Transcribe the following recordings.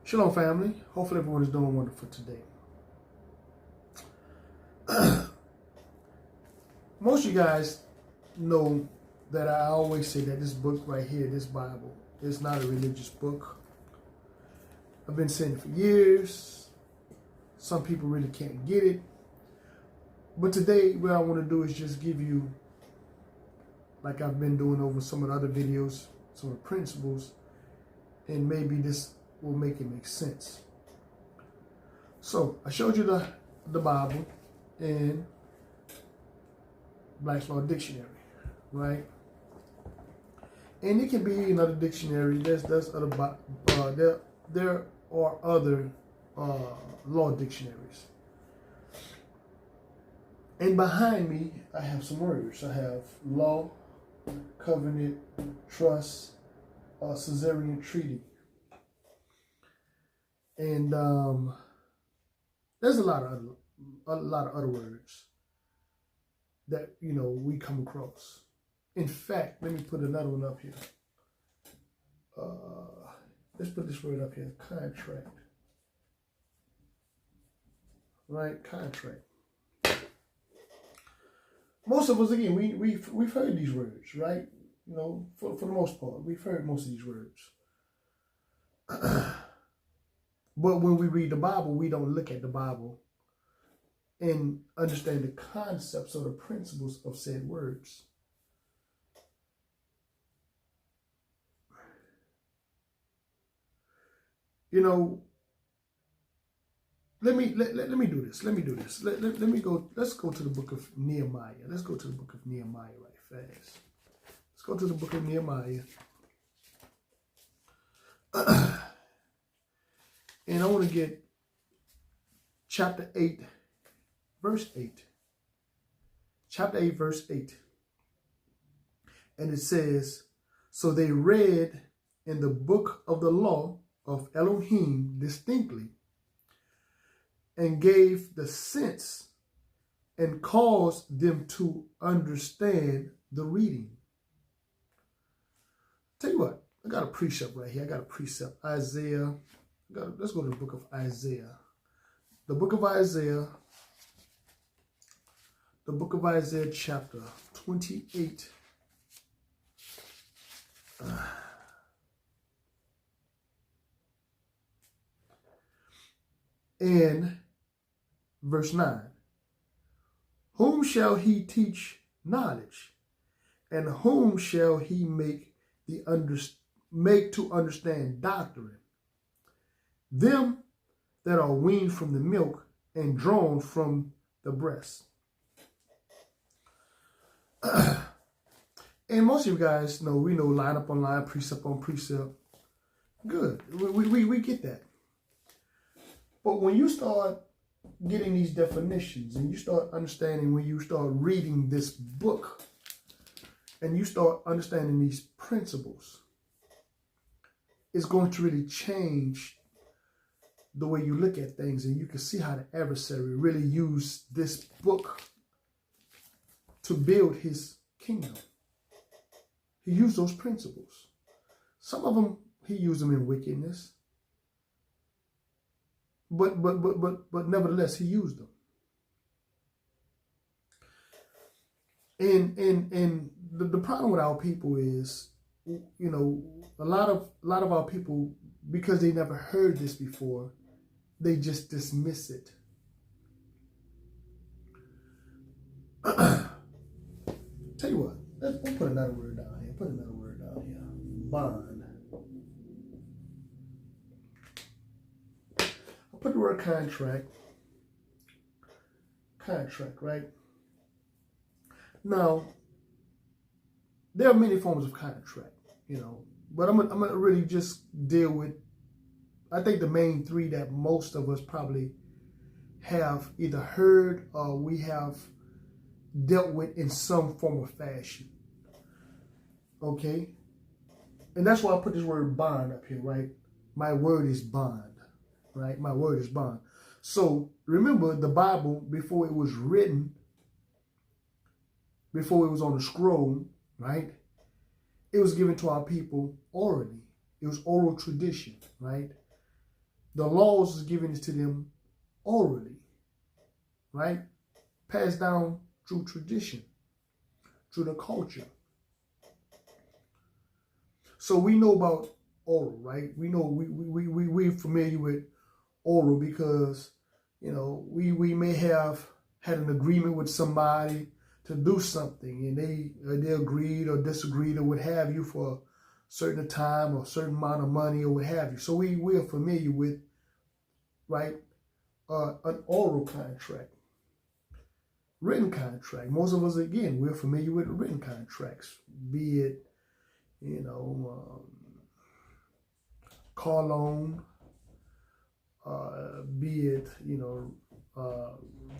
Shalom, family. Hopefully everyone is doing wonderful today. Most of you guys know that I always say that this book right here, this Bible, is not a religious book. I've been saying it for years. Some people really can't get it. But today, what I want to do is just give you, like I've been doing over some of the other videos, some of the principles, and maybe this will make it make sense. So I showed you the Bible in Black's Law Dictionary, right? And it can be another dictionary. There's other there are other law dictionaries. And behind me, I have some words. I have law, covenant, trust, Caesarean treaty, and there's a lot of other words that we come across. In fact, let me put another one up here. Let's put this word up here: contract. Right, contract. Most of us, again, we've heard these words, right? For the most part, we've heard most of these words. But when we read the Bible, we don't look at the Bible and understand the concepts or the principles of said words. Let me do this. Let's go to the book of Nehemiah. Let's go to the book of Nehemiah right fast. Let's go to the book of Nehemiah. And I want to get chapter 8, verse 8. Chapter 8, verse 8. And it says, "So they read in the book of the law of Elohim distinctly, and gave the sense and caused them to understand the reading." Tell you what, I got a precept right here. I got a precept. Isaiah. Let's go to the book of Isaiah. The book of Isaiah. The book of Isaiah, chapter 28. And verse 9. "Whom shall he teach knowledge? And whom shall he make to understand doctrine? Them that are weaned from the milk and drawn from the breast." And most of you guys know, we know line up on line, precept on precept. Good. We get that. But when you start getting these definitions and you start understanding, when you start reading this book and you start understanding these principles, it's going to really change the way you look at things, and you can see how the adversary really used this book to build his kingdom. He used those principles. Some of them, he used them in wickedness. But nevertheless, he used them. And the problem with our people is, a lot of our people, because they never heard this before, they just dismiss it. Tell you what, let's put another word down here. Put another word down here. Bond. I'll put the word contract. Contract, right? Now, there are many forms of contract, but I'm gonna really just deal with, I think, the main three that most of us probably have either heard or we have dealt with in some form or fashion. Okay? And that's why I put this word bond up here, right? My word is bond, right? My word is bond. So remember, the Bible, before it was written, before it was on the scroll, right? It was given to our people orally. It was oral tradition, right? The laws is given to them orally, right? Passed down through tradition, through the culture. So we know about oral, right? We know we're familiar with oral because, you know, we may have had an agreement with somebody to do something, and they agreed or disagreed or what have you for a certain time or a certain amount of money or what have you. So we are familiar with, right, an oral contract, written contract. Most of us, again, we're familiar with written contracts, be it, you know, car loan, be it, you know,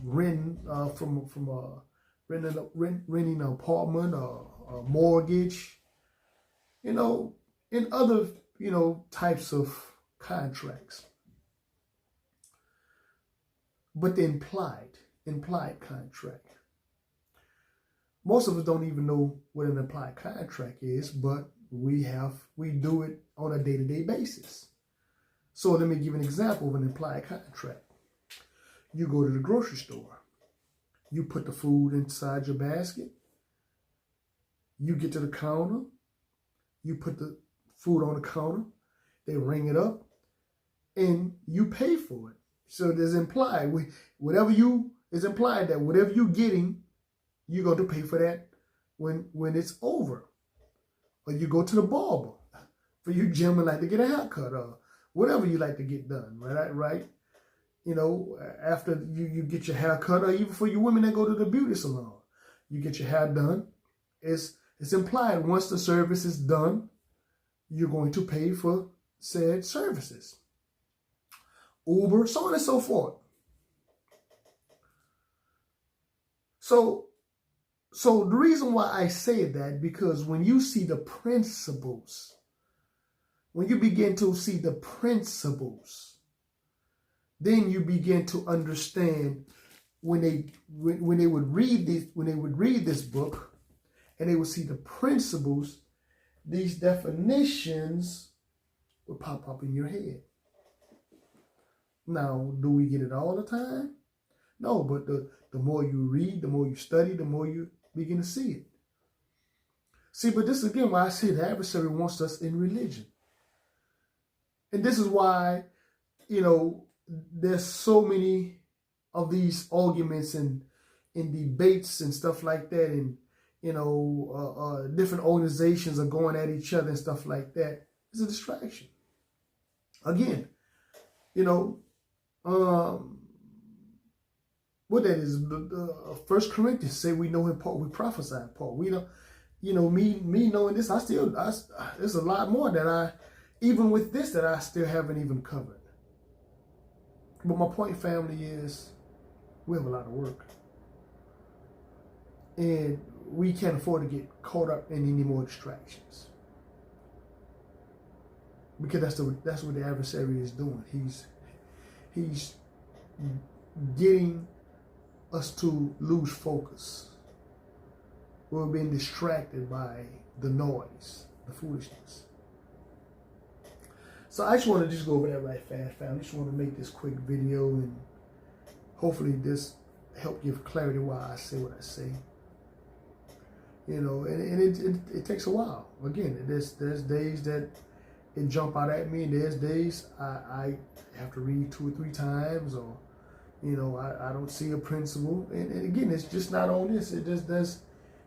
renting renting an apartment or a mortgage, you know, and other, you know, types of contracts. But the implied contract. Most of us don't even know what an implied contract is, but we do it on a day-to-day basis. So let me give an example of an implied contract. You go to the grocery store. You put the food inside your basket. You get to the counter. You put the food on the counter. They ring it up, and you pay for it. So there's implied, it's implied that whatever you're getting, you're going to pay for that when it's over. Or you go to the barber for you gentlemen like to get a haircut or whatever you like to get done, right? You know, after you get your hair cut, or even for you women that go to the beauty salon, you get your hair done. It's implied once the service is done, you're going to pay for said services. Uber, so on and so forth. So the reason why I say that, because when you see the principles, when you begin to see the principles, then you begin to understand when they would read this book, and they would see the principles, these definitions would pop up in your head. Now, do we get it all the time? No, but the more you read, the more you study, the more you begin to see it. See, but this is again why I say the adversary wants us in religion. And this is why, you know, there's so many of these arguments and debates and stuff like that, and, you know, different organizations are going at each other and stuff like that. It's a distraction. Again, you know, what that is, the 1 Corinthians say we know him Paul, we prophesy Paul. We don't, you know, me knowing this, there's a lot more that even with this, that I still haven't even covered. But my point, family, is we have a lot of work. And we can't afford to get caught up in any more distractions. Because that's what the adversary is doing. He's getting us to lose focus. We're being distracted by the noise, the foolishness. So I just want to go over that right fast, family. I just want to make this quick video, and hopefully this help give clarity why I say what I say. You know, and it takes a while. Again, there's days that it jump out at me, and there's days I have to read 2 or 3 times, or, you know, I don't see a principle. And again, it's just not on this. There's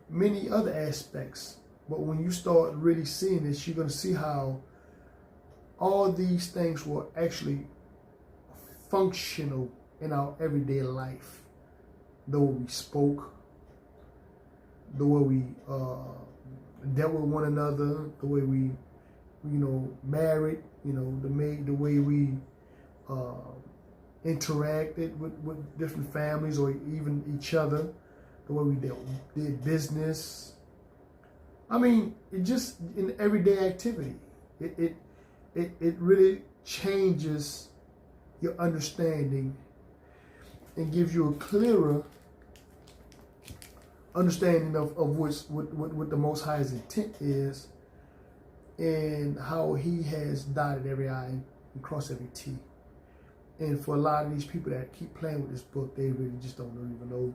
many other aspects. But when you start really seeing this, you're going to see how all these things were actually functional in our everyday life. The way we spoke, the way we dealt with one another, the way we, you know, married, you know, the way we interacted with different families or even each other, the way we did business. I mean, it just in everyday activity, it really changes your understanding and gives you a clearer understanding of what the Most High's intent is, and how he has dotted every I and crossed every T. And for a lot of these people that keep playing with this book, they really just don't even know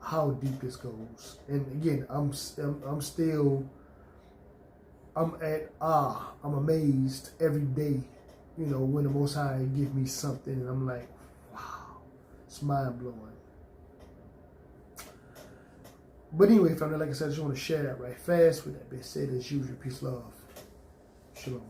how deep this goes. And again, I'm at awe. I'm amazed every day, you know, when the Most High give me something, and I'm like, wow, it's mind blowing. But anyway, family, like I said, I just want to share that right fast. With that being said, as usual, peace, love, shalom.